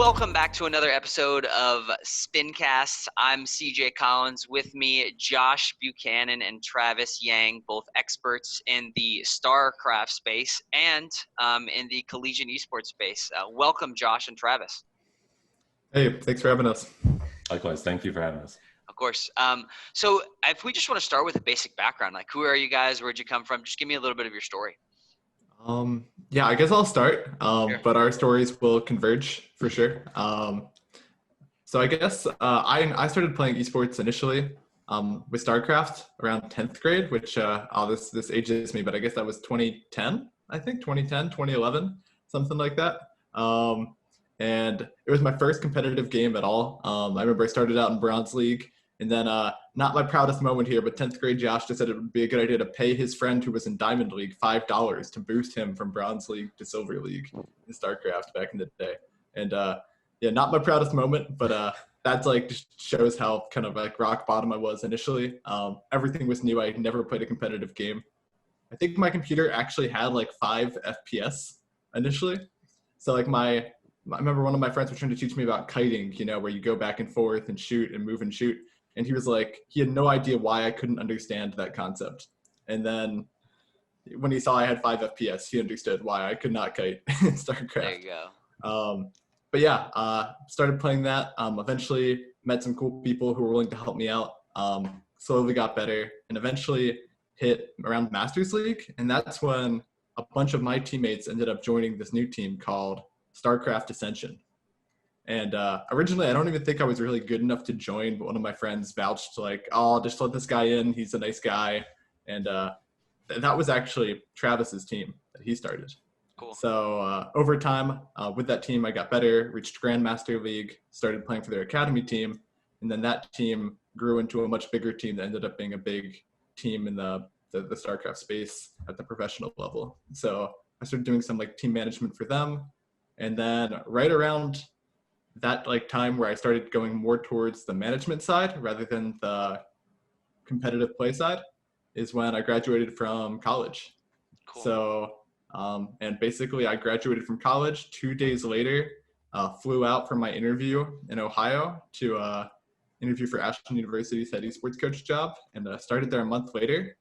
Welcome back to another episode of Spincast. I'm CJ Collins. With me, Josh Buchanan and Travis Yang, both experts in the StarCraft space and in the Collegiate Esports space. Welcome, Josh and Travis. Hey, thanks for having us. Likewise, thank you for having us. Of course. So if we just want to start with a basic background, like who are you guys? Where'd you come from? Just give me a little bit of your story. Yeah, I guess I'll start, Sure. but our stories will converge for sure. So I guess I started playing esports initially with StarCraft around 10th grade, which this ages me, but I guess that was 2010, I think, 2010, 2011, something like that. And it was my first competitive game at all. I remember I started out in Bronze League, and then not my proudest moment here, but 10th grade Josh just said it would be a good idea to pay his friend who was in Diamond League $5 to boost him from Bronze League to Silver League in StarCraft back in the day. And yeah, not my proudest moment, but that's like just shows how kind of like rock bottom I was initially. Everything was new. I never played a competitive game. I think my computer actually had like 5 FPS initially. So like I remember one of my friends was trying to teach me about kiting, where you go back and forth and shoot and move and shoot. And he was like, he had no idea why I couldn't understand that concept. And then when he saw I had 5 FPS, he understood why I could not kite in StarCraft. There you go. But yeah, started playing that. Eventually met some cool people who were willing to help me out. Slowly got better and eventually hit around Masters League. And that's when a bunch of my teammates ended up joining this new team called StarCraft Ascension. And originally, I don't even think I was really good enough to join, but one of my friends vouched like, oh, I'll just let this guy in. He's a nice guy. And that was actually Travis's team that he started. Cool. So over time, with that team, I got better, reached Grandmaster League, started playing for their academy team. And then that team grew into a much bigger team that ended up being a big team in the StarCraft space at the professional level. So I started doing some like team management for them. And then right around that like time where I started going more towards the management side rather than the competitive play side is when I graduated from college. Cool. So, and basically I graduated from college 2 days later, flew out for my interview in Ohio to interview for Ashland University's head esports coach job, and started there a month later.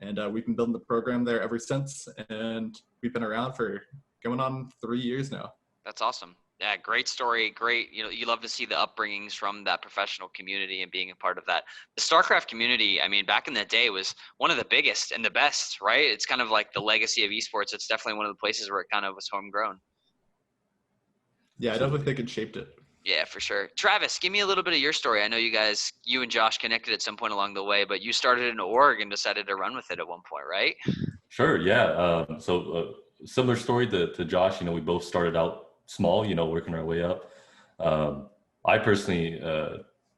And we've been building the program there ever since, and we've been around for going on 3 years now. That's awesome. Yeah, great story. Great. You love to see the upbringings from that professional community and being a part of that. The StarCraft community, I mean, back in the day was one of the biggest and the best, right? It's kind of like the legacy of esports. It's definitely one of the places where it kind of was homegrown. Yeah, I definitely think it shaped it. Yeah, for sure. Travis, give me a little bit of your story. I know you and Josh connected at some point along the way, but you started in org and decided to run with it at one point, right? Sure, yeah. So similar story to Josh, we both started out small, working our way up. I personally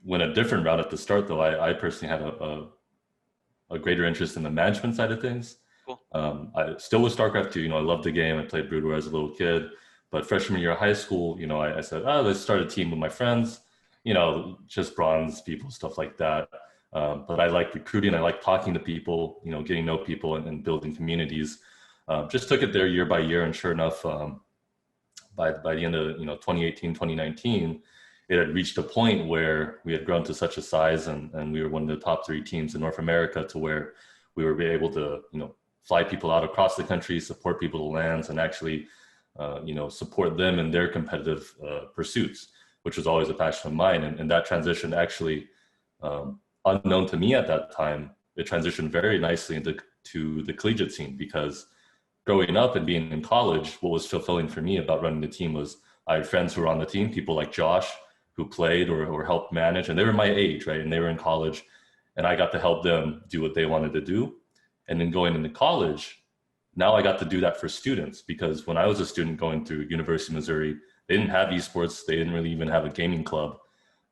went a different route at the start, though. I personally had a greater interest in the management side of things. Cool. I still with StarCraft 2, I loved the game. I played Brood War as a little kid. But freshman year of high school, I said, let's start a team with my friends, just bronze people, stuff like that. But I like recruiting. I like talking to people, getting to know people and building communities. Just took it there year by year. And sure enough, by the end of 2018, 2019, it had reached a point where we had grown to such a size and we were one of the top 3 teams in North America to where we were able to fly people out across the country, support people to lands, and actually support them in their competitive pursuits, which was always a passion of mine. And that transition actually, unknown to me at that time, it transitioned very nicely to the collegiate scene, because growing up and being in college, what was fulfilling for me about running the team was I had friends who were on the team, people like Josh, who played or helped manage, and they were my age, right? And they were in college, and I got to help them do what they wanted to do. And then going into college, now I got to do that for students, because when I was a student going through University of Missouri, they didn't have esports. They didn't really even have a gaming club.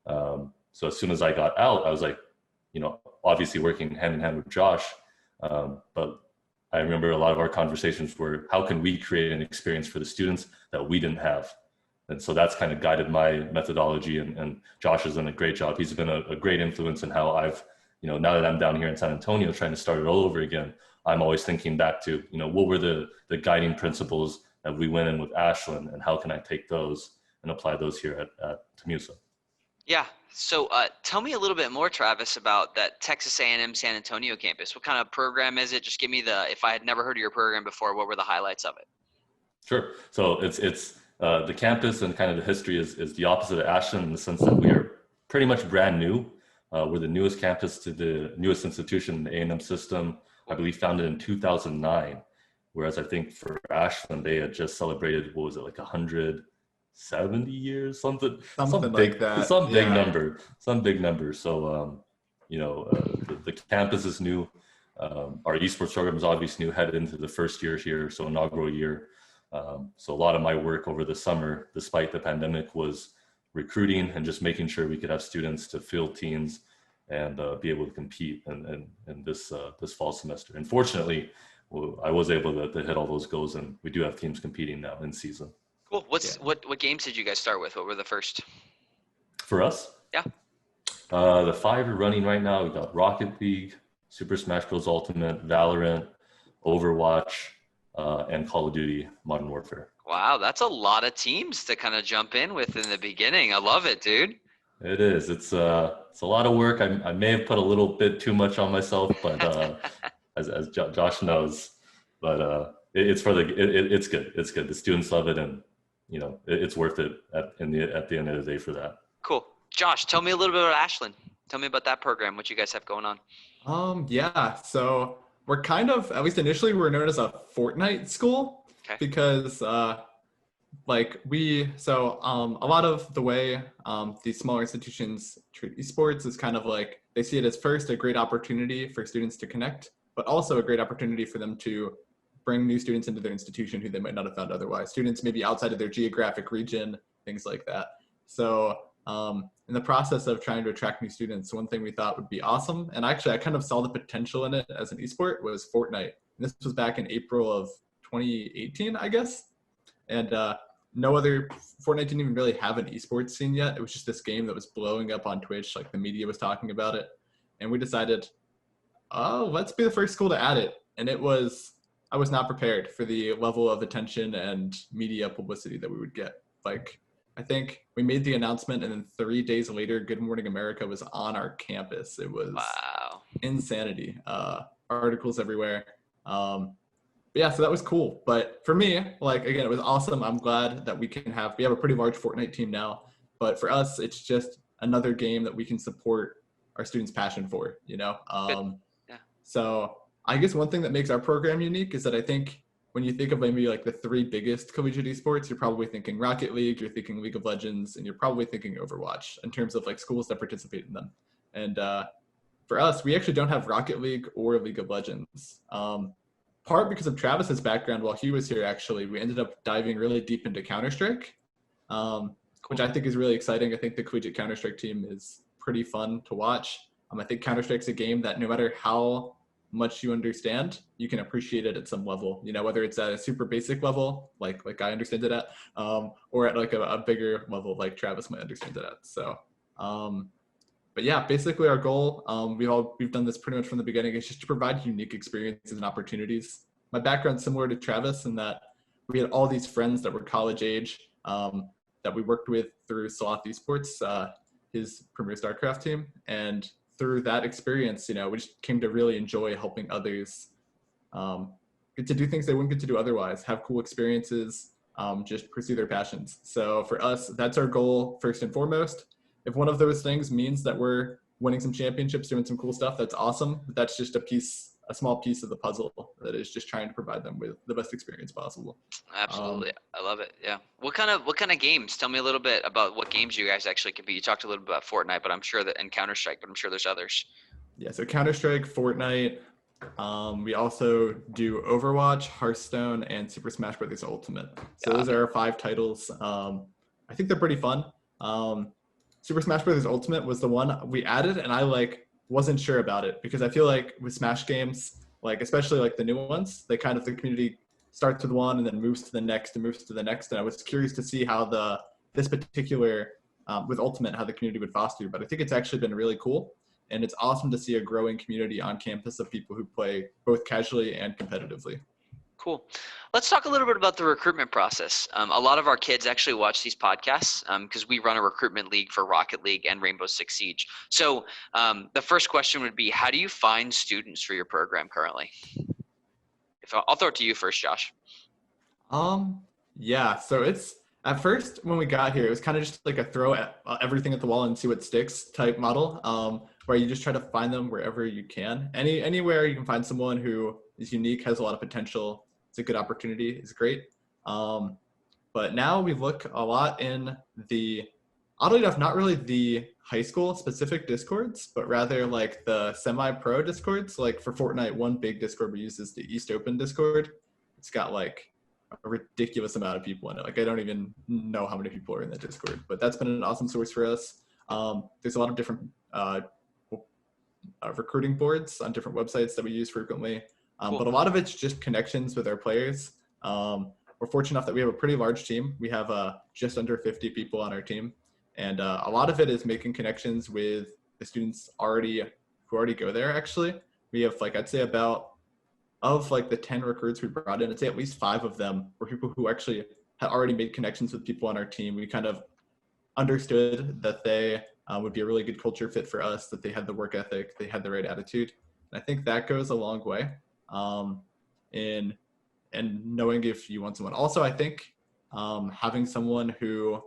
So as soon as I got out, I was like, obviously working hand in hand with Josh, but I remember a lot of our conversations were, how can we create an experience for the students that we didn't have? And so that's kind of guided my methodology, and Josh has done a great job. He's been a great influence in how I've, now that I'm down here in San Antonio trying to start it all over again, I'm always thinking back to, what were the guiding principles that we went in with Ashland, and how can I take those and apply those here at TAMU. Yeah. So tell me a little bit more, Travis, about that Texas A&M San Antonio campus. What kind of program is it? Just give me if I had never heard of your program before, what were the highlights of it? Sure. So it's the campus and kind of the history is the opposite of Ashland in the sense that we are pretty much brand new. We're the newest campus to the newest institution in the A&M system, I believe founded in 2009. Whereas I think for Ashland, they had just celebrated, what was it, like 170 years, some big, like that. some big number. So, the campus is new. Our esports program is obviously new, headed into the first year here, so inaugural year. So a lot of my work over the summer, despite the pandemic, was recruiting and just making sure we could have students to field teams and be able to compete in this fall semester. And fortunately, I was able to hit all those goals, and we do have teams competing now in season. Cool. What games did you guys start with? What were the first? For us? Yeah. The 5 are running right now. We got Rocket League, Super Smash Bros. Ultimate, Valorant, Overwatch, and Call of Duty Modern Warfare. Wow, that's a lot of teams to kind of jump in with in the beginning. I love it, dude. It is. It's a lot of work. I may have put a little bit too much on myself, but as Josh knows, but it's good. It's good. The students love it, and it's worth it at the end of the day for that. Cool. Josh, tell me a little bit about Ashland. Tell me about that program, what you guys have going on. Yeah. So we're kind of, at least initially, we were known as a Fortnite school. Okay. Because a lot of the way these smaller institutions treat esports is kind of like they see it as first a great opportunity for students to connect, but also a great opportunity for them to bring new students into their institution who they might not have found otherwise. Students maybe outside of their geographic region, things like that. So in the process of trying to attract new students, one thing we thought would be awesome, and actually I kind of saw the potential in it as an esport, was Fortnite. And this was back in April of 2018, I guess. And no other, Fortnite didn't even really have an esports scene yet. It was just this game that was blowing up on Twitch, like the media was talking about it. And we decided, let's be the first school to add it. And I was not prepared for the level of attention and media publicity that we would get. Like, I think we made the announcement, and then 3 days later, Good Morning America was on our campus. It was insanity. Articles everywhere. Yeah, so that was cool. But for me, again, it was awesome. I'm glad that we have a pretty large Fortnite team now. But for us, it's just another game that we can support our students' passion for, Yeah. So I guess one thing that makes our program unique is that I think when you think of maybe like the 3 biggest collegiate esports, you're probably thinking Rocket League, you're thinking League of Legends, and you're probably thinking Overwatch in terms of like schools that participate in them. And for us, we actually don't have Rocket League or League of Legends. Part because of Travis's background while he was here, actually, we ended up diving really deep into Counter-Strike, which I think is really exciting. I think the collegiate Counter-Strike team is pretty fun to watch. I think Counter-Strike's a game that no matter how much you understand, you can appreciate it at some level, whether it's at a super basic level, like I understand it at, or at like a bigger level, like Travis might understand it at. So, but yeah, basically our goal, we've done this pretty much from the beginning, is just to provide unique experiences and opportunities. My background's similar to Travis in that we had all these friends that were college age that we worked with through Sloth Esports, his premier StarCraft team. And through that experience, we just came to really enjoy helping others get to do things they wouldn't get to do otherwise, have cool experiences, just pursue their passions. So for us, that's our goal first and foremost. If one of those things means that we're winning some championships, doing some cool stuff, that's awesome. But that's just a small piece of the puzzle that is just trying to provide them with the best experience possible. Absolutely. I love it. Yeah. What kind of games? Tell me a little bit about what games you guys actually compete. You talked a little bit about Fortnite, but I'm sure and Counter-Strike, but I'm sure there's others. Yeah. So Counter-Strike, Fortnite. We also do Overwatch, Hearthstone, and Super Smash Bros. Ultimate. So those are our 5 titles. I think they're pretty fun. Super Smash Bros. Ultimate was the one we added, and I wasn't sure about it because I feel like with Smash games, especially the new ones, the community starts with one and then moves to the next and moves to the next. And I was curious to see how this particular with Ultimate, how the community would foster. But I think it's actually been really cool, and it's awesome to see a growing community on campus of people who play both casually and competitively. Cool. Let's talk a little bit about the recruitment process. A lot of our kids actually watch these podcasts because we run a recruitment league for Rocket League and Rainbow Six Siege. So the first question would be, how do you find students for your program currently? I'll throw it to you first, Josh. Yeah, so it's at first when we got here, it was kind of just like a throw at, everything at the wall and see what sticks type model, where you just try to find them wherever you can. Anywhere you can find someone who is unique, has a lot of potential, it's a good opportunity, is great. But now we look a lot in the, oddly enough, not really the high school specific discords, but rather like the semi-pro discords. Like for Fortnite, one big discord we use is the East Open Discord. It's got like a ridiculous amount of people in it. Like I don't even know how many people are in that Discord, but that's been an awesome source for us. There's a lot of different recruiting boards on different websites that we use frequently. Cool. But a lot of it's just connections with our players. We're fortunate enough that we have a pretty large team. We have just under 50 people on our team. And a lot of it is making connections with the students who already go there, actually. We have like, I'd say about, of like the 10 recruits we brought in, I'd say at least 5 of them were people who actually had already made connections with people on our team. We kind of understood that they would be a really good culture fit for us, that they had the work ethic, they had the right attitude. And I think that goes a long way in knowing if you want someone. Also, I think having someone who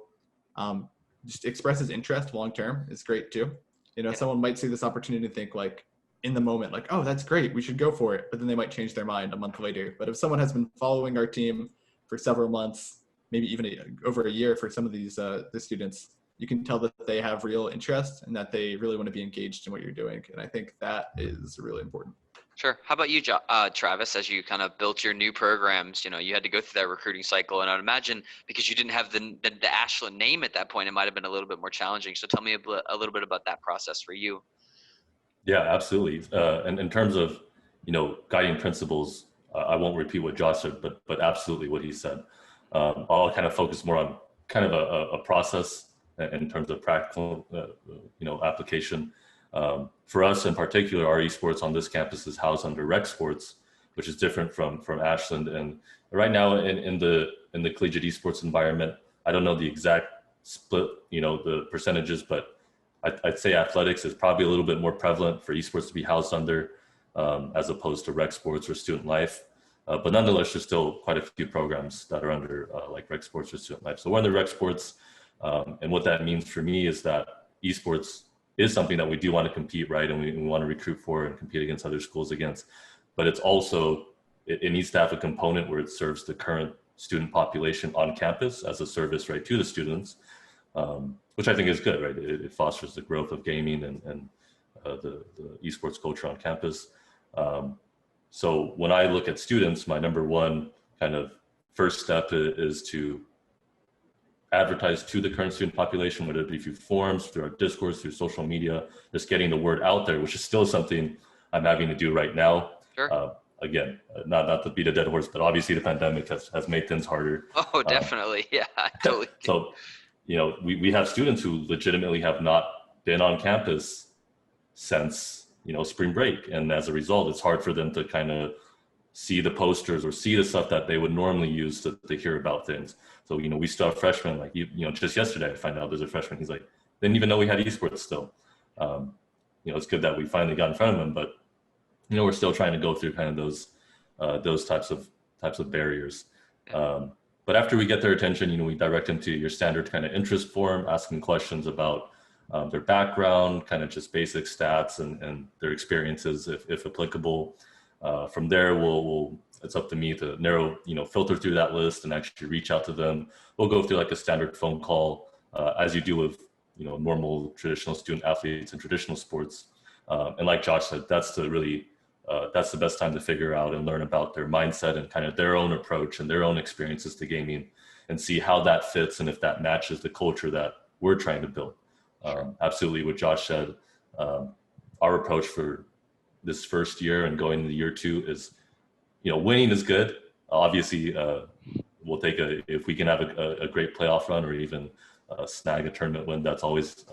just expresses interest long-term is great too. You know, someone might see this opportunity and think like, in the moment, like, oh, that's great, we should go for it. But then they might change their mind a month later. But if someone has been following our team for several months, maybe even over a year for some of these the students, you can tell that they have real interest and that they really want to be engaged in what you're doing. And I think that is really important. Sure. How about you, Travis, as you kind of built your new programs, you know, you had to go through that recruiting cycle, and I'd imagine because you didn't have the Ashland name at that point, it might have been a little bit more challenging. So tell me a little bit about that process for you. Yeah, absolutely. And in terms of, you know, guiding principles, I won't repeat what Josh said, but absolutely what he said. I'll kind of focus more on kind of a process in terms of practical, you know, application. For us in particular, our esports on this campus is housed under rec sports, which is different from Ashland. And right now in the collegiate esports environment, I don't know the exact split, you know, the percentages, but I'd say athletics is probably a little bit more prevalent for esports to be housed under as opposed to rec sports or student life. But nonetheless, there's still quite a few programs that are under like rec sports or student life. So we're in the rec sports. And what that means for me is that esports is something that we do want to compete, right? And we want to recruit for and compete against other schools against. But it's also, it needs to have a component where it serves the current student population on campus as a service, right, to the students. Which I think is good, right? It fosters the growth of gaming and the esports culture on campus. So when I look at students, my number one kind of first step is to advertise to the current student population, whether it be through forums, through our discourse, through social media, just getting the word out there, which is still something I'm having to do right now. Sure. Again, not to beat a dead horse, but obviously the pandemic has made things harder. Oh, definitely. Yeah, totally. So, you know, we have students who legitimately have not been on campus since, you know, spring break. And as a result, it's hard for them to kind of see the posters or see the stuff that they would normally use to hear about things. So, you know, we still have freshmen, like, you know, just yesterday I find out there's a freshman, he's like, didn't even know we had esports still. You know, it's good that we finally got in front of him, but, you know, we're still trying to go through kind of those types of barriers. But after we get their attention, you know, we direct them to your standard kind of interest form, asking questions about their background, kind of just basic stats and their experiences, if applicable. From there, it's up to me to narrow, you know, filter through that list and actually reach out to them. We'll go through like a standard phone call, as you do with, you know, normal traditional student athletes and traditional sports. And like Josh said, that's the best time to figure out and learn about their mindset and kind of their own approach and their own experiences to gaming and see how that fits and if that matches the culture that we're trying to build. Absolutely what Josh said, our approach for this first year and going into year 2 is, you know, winning is good. Obviously, we'll take if we can have a great playoff run or even snag a tournament win, that's always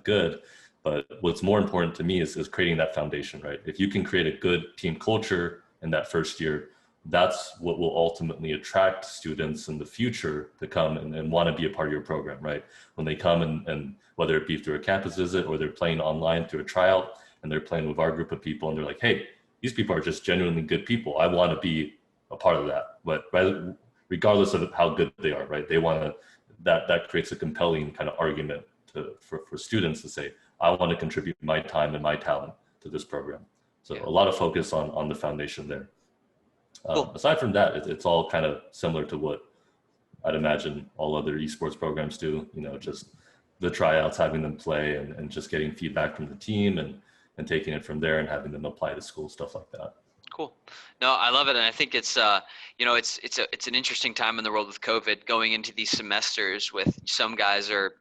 good. But what's more important to me is creating that foundation, right? If you can create a good team culture in that first year, that's what will ultimately attract students in the future to come and want to be a part of your program, right? When they come and whether it be through a campus visit or they're playing online through a tryout and they're playing with our group of people and they're like, hey, these people are just genuinely good people. I want to be a part of that. But regardless of how good they are, right? They want to, that creates a compelling kind of argument for students to say, I want to contribute my time and my talent to this program. So a lot of focus on the foundation there. Cool. Aside from that, it's all kind of similar to what I'd imagine all other esports programs do, just the tryouts, having them play and just getting feedback from the team and taking it from there and having them apply to school, stuff like that. Cool. No, I love it, and I think it's it's an interesting time in the world with COVID, going into these semesters with some guys are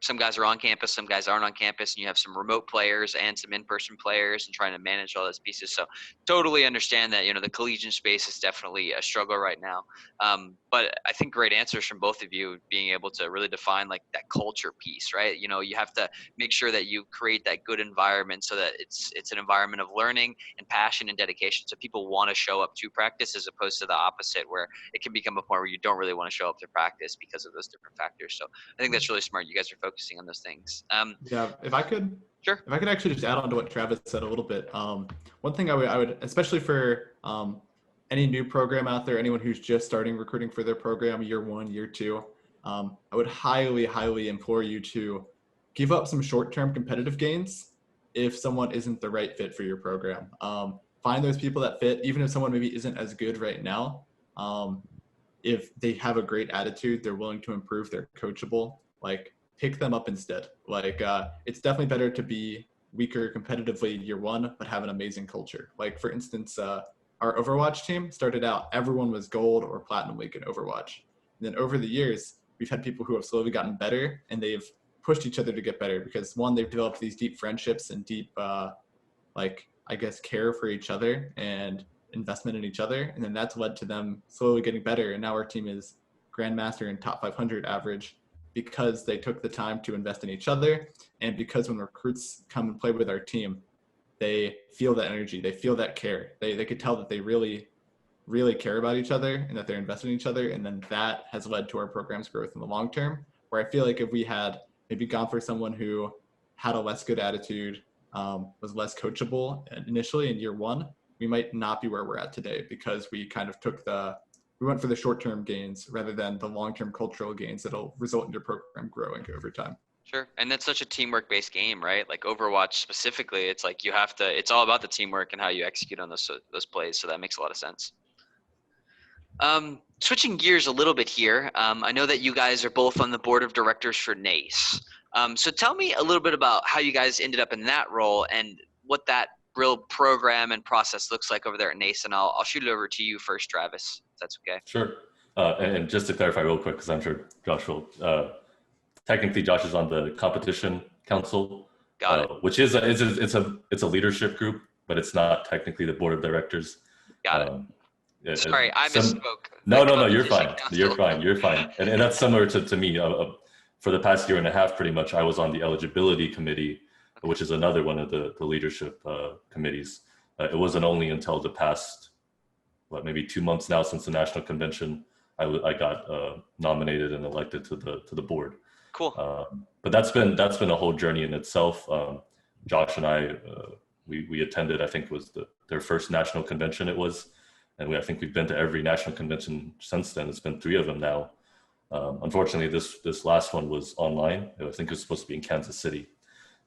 on campus, some guys aren't on campus, and you have some remote players and some in-person players, and trying to manage all those pieces. So totally understand that the collegiate space is definitely a struggle right now. But I think great answers from both of you, being able to really define like that culture piece, right? You have to make sure that you create that good environment so that it's an environment of learning and passion and dedication, so people want to show up to practice, as opposed to the opposite, where it can become a point where you don't really want to show up to practice because of those different factors. So I think that's really smart. You guys are focusing on those things. Yeah, if I could actually just add on to what Travis said a little bit. One thing I would, especially for any new program out there, anyone who's just starting recruiting for their program, year 1, year 2, I would highly, highly implore you to give up some short-term competitive gains if someone isn't the right fit for your program. Find those people that fit, even if someone maybe isn't as good right now. If they have a great attitude, they're willing to improve, they're coachable, like pick them up instead. Like it's definitely better to be weaker competitively year 1, but have an amazing culture. Like for instance, our Overwatch team started out, everyone was gold or platinum week in Overwatch. And then over the years, we've had people who have slowly gotten better, and they've pushed each other to get better because, one, they've developed these deep friendships and deep care for each other and investment in each other. And then that's led to them slowly getting better. And now our team is Grandmaster and top 500 average because they took the time to invest in each other. And because when recruits come and play with our team, they feel that energy, they feel that care. They could tell that they really, really care about each other and that they're invested in each other. And then that has led to our program's growth in the long term, where I feel like if we had maybe gone for someone who had a less good attitude, was less coachable initially in year 1, we might not be where we're at today, because we kind of we went for the short-term gains rather than the long-term cultural gains that'll result in your program growing over time. Sure. And that's such a teamwork-based game, right? Like Overwatch specifically, it's like it's all about the teamwork and how you execute on those plays. So that makes a lot of sense. Switching gears a little bit here, I know that you guys are both on the board of directors for NACE. So tell me a little bit about how you guys ended up in that role and what that real program and process looks like over there at NACE. And I'll shoot it over to you first, Travis, if that's okay. Sure. And just to clarify real quick, because I'm sure Josh will, technically Josh is on the competition council, which is it's a leadership group, but it's not technically the board of directors. Got it. Sorry, I misspoke. No, you're fine. You're fine. And that's similar to me. For the past year and a half, pretty much, I was on the eligibility committee, which is another one of the leadership committees. It wasn't only until the past, maybe 2 months now since the national convention, I got nominated and elected to the board. Cool. But that's been a whole journey in itself. Josh and I, we attended, I think it was their first national convention it was. And I think we've been to every national convention since then. It's been 3 of them now. Unfortunately, this last one was online. I think it was supposed to be in Kansas City.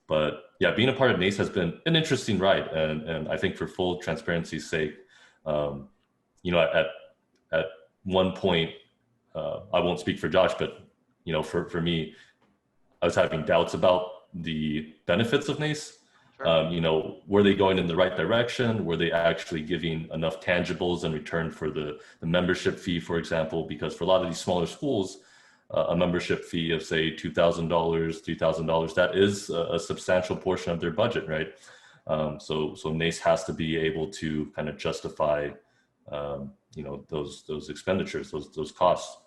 But yeah, being a part of NACE has been an interesting ride. And I think for full transparency's sake, at one point, I won't speak for Josh, but for me, I was having doubts about the benefits of NACE. Sure. Were they going in the right direction? Were they actually giving enough tangibles in return for the membership fee, for example? Because for a lot of these smaller schools, a membership fee of say $2,000, $3,000, that is a substantial portion of their budget, right? So NACE has to be able to kind of justify, those expenditures, those costs.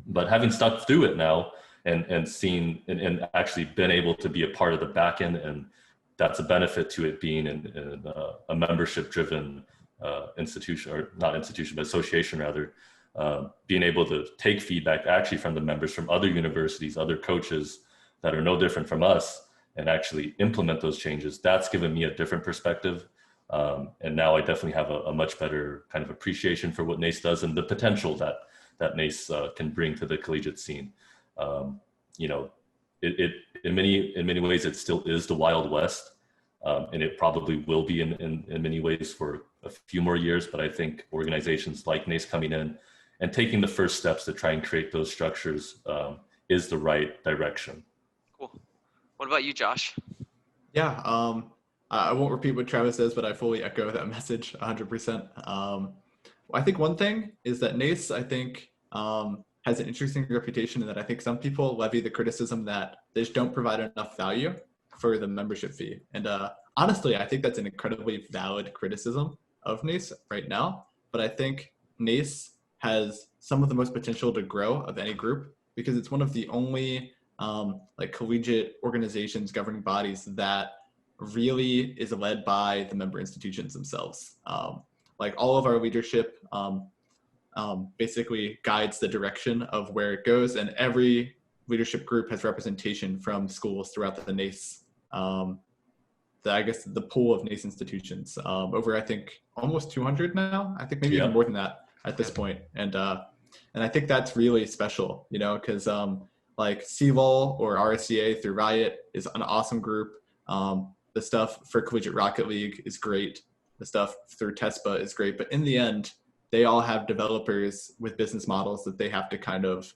But having stuck through it now and seen and actually been able to be a part of the back end, and that's a benefit to it being in a membership driven institution, or not institution, but association rather, being able to take feedback actually from the members from other universities, other coaches that are no different from us, and actually implement those changes. That's given me a different perspective. And now I definitely have a much better kind of appreciation for what NACE does and the potential that NACE can bring to the collegiate scene. You know, it in many ways, it still is the Wild West. And it probably will be in many ways for a few more years. But I think organizations like NACE coming in and taking the first steps to try and create those structures is the right direction. Cool. What about you, Josh? Yeah, I won't repeat what Travis says, but I fully echo that message 100%. I think one thing is that NACE, I think, has an interesting reputation in that I think some people levy the criticism that they just don't provide enough value for the membership fee. And honestly, I think that's an incredibly valid criticism of NACE right now. But I think NACE has some of the most potential to grow of any group because it's one of the only like collegiate organizations, governing bodies that really is led by the member institutions themselves. Like all of our leadership basically guides the direction of where it goes, and every leadership group has representation from schools throughout the NACE, I guess the pool of NACE institutions, over I think almost 200 now, I think maybe even more than that at this point. And I think that's really special, you know, because like CVOL or RSCA through Riot is an awesome group. The stuff for Collegiate Rocket League is great. The stuff through TESPA is great. But in the end, they all have developers with business models that they have to kind of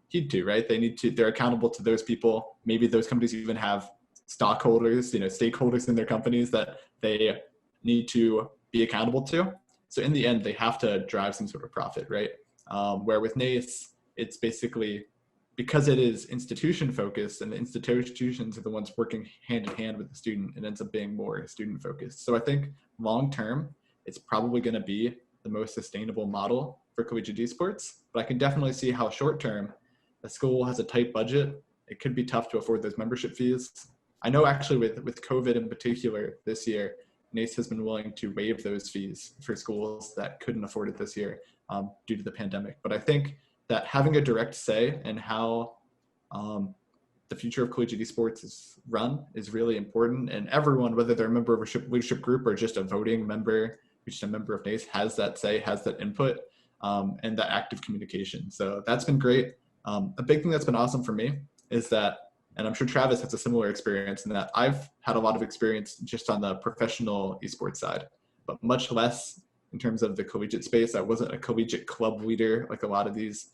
heed to, right? They're accountable to those people. Maybe those companies even have stockholders, you know, stakeholders in their companies that they need to be accountable to. So in the end, they have to drive some sort of profit, right? Where with NACE, it's basically, because it is institution focused and the institutions are the ones working hand in hand with the student, it ends up being more student focused. So I think long term, it's probably going to be the most sustainable model for collegiate esports, but I can definitely see how short term, the school has a tight budget. It could be tough to afford those membership fees. I know actually with COVID in particular this year, NACE has been willing to waive those fees for schools that couldn't afford it this year due to the pandemic. But I think that having a direct say in how the future of collegiate esports is run is really important. And everyone, whether they're a member of a leadership group or just a voting member, just a member of NACE, has that say, has that input, and that active communication. So that's been great. A big thing that's been awesome for me is that, and I'm sure Travis has a similar experience in that I've had a lot of experience just on the professional esports side, but much less in terms of the collegiate space. I wasn't a collegiate club leader like a lot of these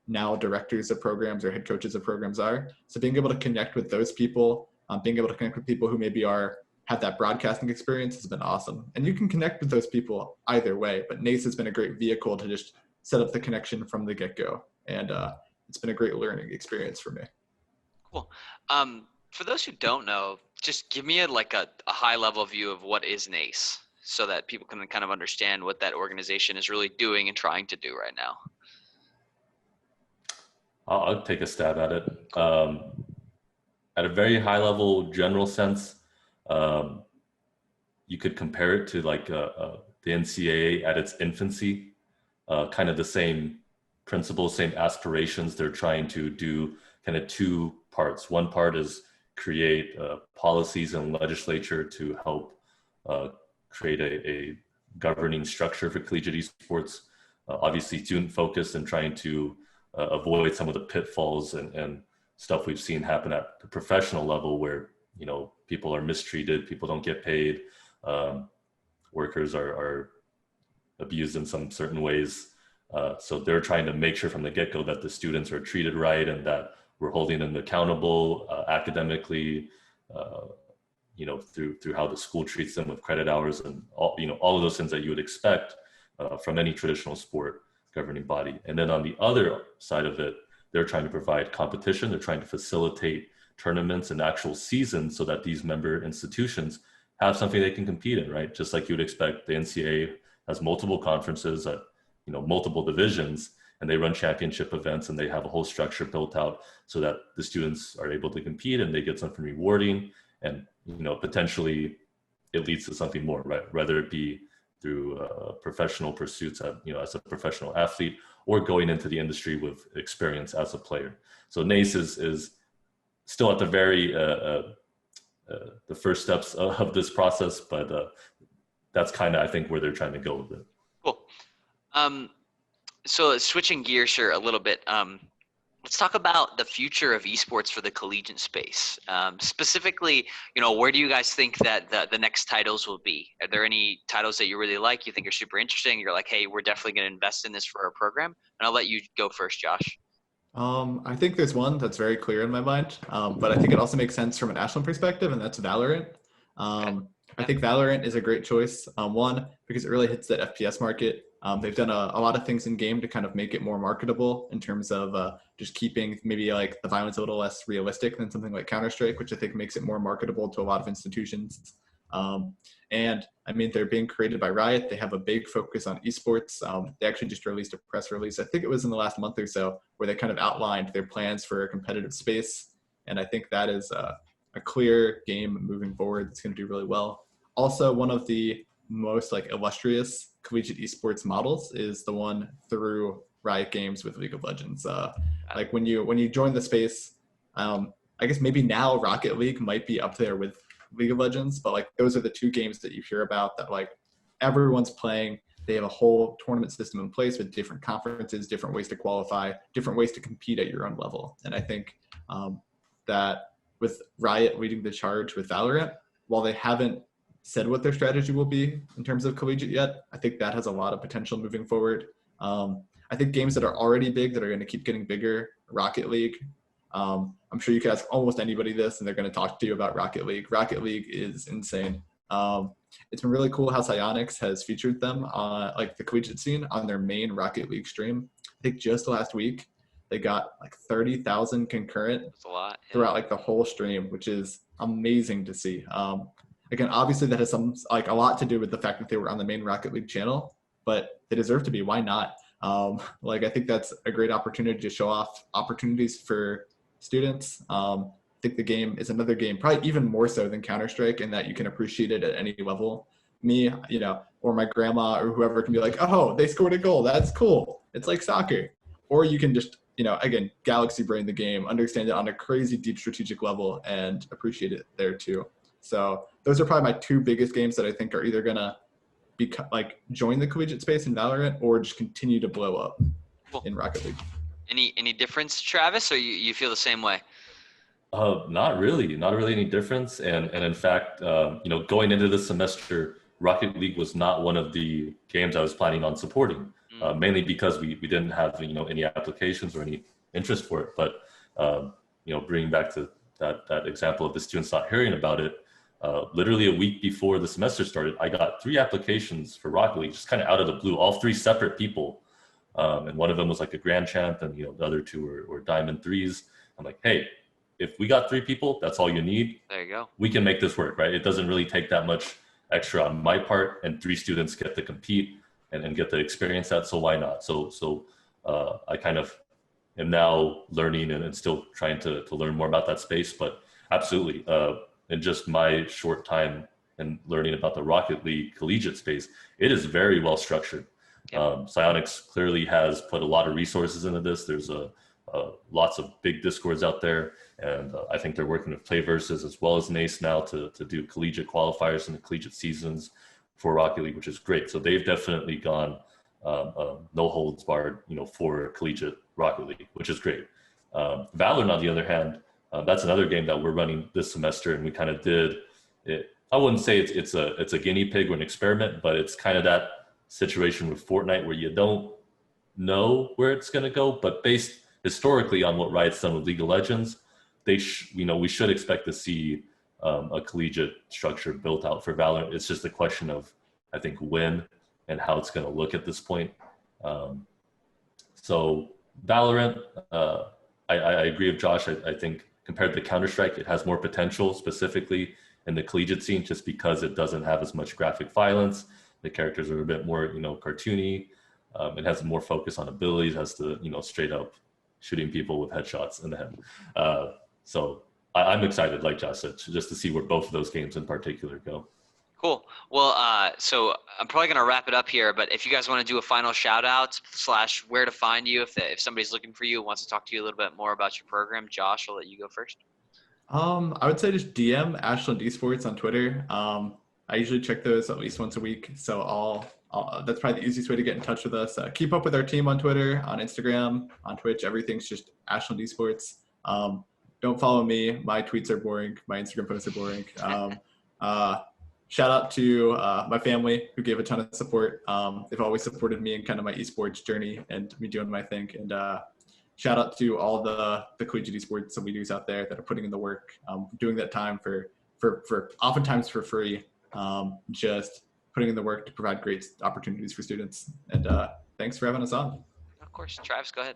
now directors of programs or head coaches of programs are. So being able to connect with those people, being able to connect with people who maybe have that broadcasting experience has been awesome. And you can connect with those people either way, but NACE has been a great vehicle to just set up the connection from the get-go. And it's been a great learning experience for me. Cool. For those who don't know, just give me a high level view of what is NACE so that people can kind of understand what that organization is really doing and trying to do right now. I'll take a stab at it. At a very high level general sense, you could compare it to like the NCAA at its infancy, kind of the same principles, same aspirations. They're trying to do kind of two parts. One part is create policies and legislature to help create a governing structure for collegiate esports, obviously student focused and trying to avoid some of the pitfalls and stuff we've seen happen at the professional level where, you know, people are mistreated, people don't get paid, workers are abused in some certain ways. So they're trying to make sure from the get-go that the students are treated right and that we're holding them accountable academically, you know, through how the school treats them with credit hours and all, you know, all of those things that you would expect from any traditional sport governing body. And then on the other side of it, they're trying to provide competition. They're trying to facilitate tournaments and actual seasons so that these member institutions have something they can compete in, right? Just like you would expect, the NCAA has multiple conferences at, you know, multiple divisions, and they run championship events and they have a whole structure built out so that the students are able to compete and they get something rewarding and, you know, potentially it leads to something more, right? Whether it be through professional pursuits, as a professional athlete, or going into the industry with experience as a player. So NACE is still at the the first steps of this process, but that's kind of, I think, where they're trying to go with it. Cool. So switching gears here a little bit, let's talk about the future of esports for the collegiate space. Specifically, where do you guys think that the next titles will be? Are there any titles that you really like, you think are super interesting? You're like, hey, we're definitely going to invest in this for our program. And I'll let you go first, Josh. I think there's one that's very clear in my mind, but I think it also makes sense from an Ashland perspective, and that's Valorant. I think Valorant is a great choice. One, because it really hits that FPS market. They've done a lot of things in game to kind of make it more marketable in terms of just keeping maybe like the violence a little less realistic than something like Counter-Strike, which I think makes it more marketable to a lot of institutions. And I mean, they're being created by Riot. They have a big focus on esports. They actually just released a press release, I think it was in the last month or so, where they kind of outlined their plans for a competitive space. And I think that is a clear game moving forward that's going to do really well. Also, one of the most like illustrious collegiate esports models is the one through Riot Games with League of Legends. Like when you join the space, I guess maybe now Rocket League might be up there with League of Legends, but like those are the two games that you hear about that like everyone's playing. They have a whole tournament system in place with different conferences, different ways to qualify, different ways to compete at your own level. And I think that with Riot leading the charge with Valorant, while they haven't said what their strategy will be in terms of collegiate yet, I think that has a lot of potential moving forward. I think games that are already big that are going to keep getting bigger, Rocket League. I'm sure you could ask almost anybody this and they're going to talk to you about Rocket League. Rocket League is insane. It's been really cool how Psyonix has featured them on like the collegiate scene on their main Rocket League stream. I think just last week they got like 30,000 concurrent throughout like the whole stream, which is amazing to see. Again, obviously that has some like a lot to do with the fact that they were on the main Rocket League channel, but they deserve to be. Why not? Like I think that's a great opportunity to show off opportunities for students. I think the game is another game, probably even more so than Counter-Strike, in that you can appreciate it at any level. Me, or my grandma or whoever can be like, oh, they scored a goal. That's cool. It's like soccer. Or you can just, again, galaxy brain the game, understand it on a crazy deep strategic level and appreciate it there too. So those are probably my two biggest games that I think are either going to join the collegiate space in Valorant or just continue to blow up in Rocket League. Any difference, Travis, or you feel the same way? Not really any difference. And in fact, going into this semester, Rocket League was not one of the games I was planning on supporting, mainly because we didn't have, any applications or any interest for it. But, bringing back to that example of the students not hearing about it, literally a week before the semester started, I got 3 applications for Rocket League, just kind of out of the blue, all 3 separate people. And one of them was like a grand champ, and the other 2 were diamond 3s. I'm like, hey, if we got 3 people, that's all you need. There you go. We can make this work, right? It doesn't really take that much extra on my part, and 3 students get to compete and get to experience that. So why not? So I kind of am now learning and still trying to learn more about that space, but absolutely. In just my short time and learning about the Rocket League collegiate space, it is very well structured. Psyonix clearly has put a lot of resources into this. There's lots of big discords out there, and I think they're working with Playversus as well as NACE now to do collegiate qualifiers and the collegiate seasons for Rocket League, which is great. So they've definitely gone no holds barred, for collegiate Rocket League, which is great. Valorant, on the other hand, that's another game that we're running this semester, and we kind of did it. I wouldn't say it's a guinea pig or an experiment, but it's kind of that situation with Fortnite where you don't know where it's going to go, but based historically on what Riot's done with League of Legends, we should expect to see a collegiate structure built out for Valorant. It's just a question of, I think, when and how it's going to look at this point. So Valorant, I agree with Josh. I think compared to Counter-Strike, it has more potential, specifically in the collegiate scene, just because it doesn't have as much graphic violence. The characters are a bit more, cartoony. It has more focus on abilities as to, straight up shooting people with headshots in the head. So I'm excited, like Josh said, just to see where both of those games in particular go. Cool. Well, so I'm probably going to wrap it up here, but if you guys want to do a final shout out / where to find you, if somebody's looking for you, wants to talk to you a little bit more about your program, Josh, I'll let you go first. I would say just DM Ashland Esports on Twitter. I usually check those at least once a week, so that's probably the easiest way to get in touch with us. Keep up with our team on Twitter, on Instagram, on Twitch. Everything's just Ashland Esports. Don't follow me. My tweets are boring. My Instagram posts are boring. Shout out to my family who gave a ton of support. They've always supported me in kind of my esports journey and me doing my thing. And shout out to all the collegiate esports leaders out there that are putting in the work, doing that time for oftentimes for free, just putting in the work to provide great opportunities for students. And thanks for having us on. Of course. Travis, go ahead.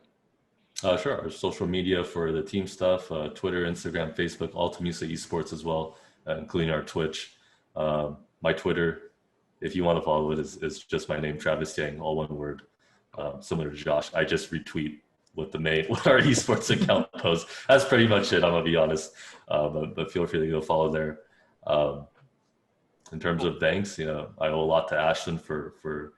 Sure. Our social media for the team stuff, Twitter, Instagram, Facebook, all TAMU Esports as well, including our Twitch. My Twitter, if you want to follow it, is just my name, Travis Yang, all one word. Similar to Josh, I just retweet what our esports account posts. That's pretty much it. I'm gonna be honest, but feel free to go follow there. In terms of thanks, I owe a lot to Ashland for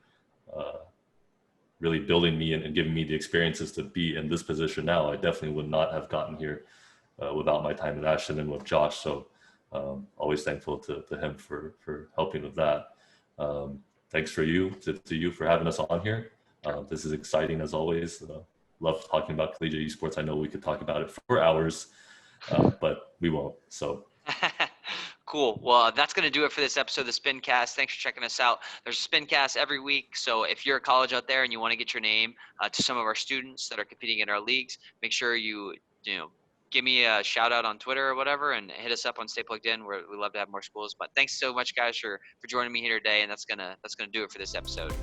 really building me and giving me the experiences to be in this position now. I definitely would not have gotten here without my time at Ashland and with Josh. So always thankful to him for helping with that. Thanks to you for having us on here. This is exciting as always. Love talking about collegiate esports. I know we could talk about it for hours, but we won't. So. Cool. Well, that's going to do it for this episode of the Spincast. Thanks for checking us out. There's a Spincast every week. So if you're a college out there and you want to get your name to some of our students that are competing in our leagues, make sure you give me a shout out on Twitter or whatever, and hit us up on Stay Plugged In. We love to have more schools. But thanks so much, guys, for joining me here today. And that's gonna do it for this episode.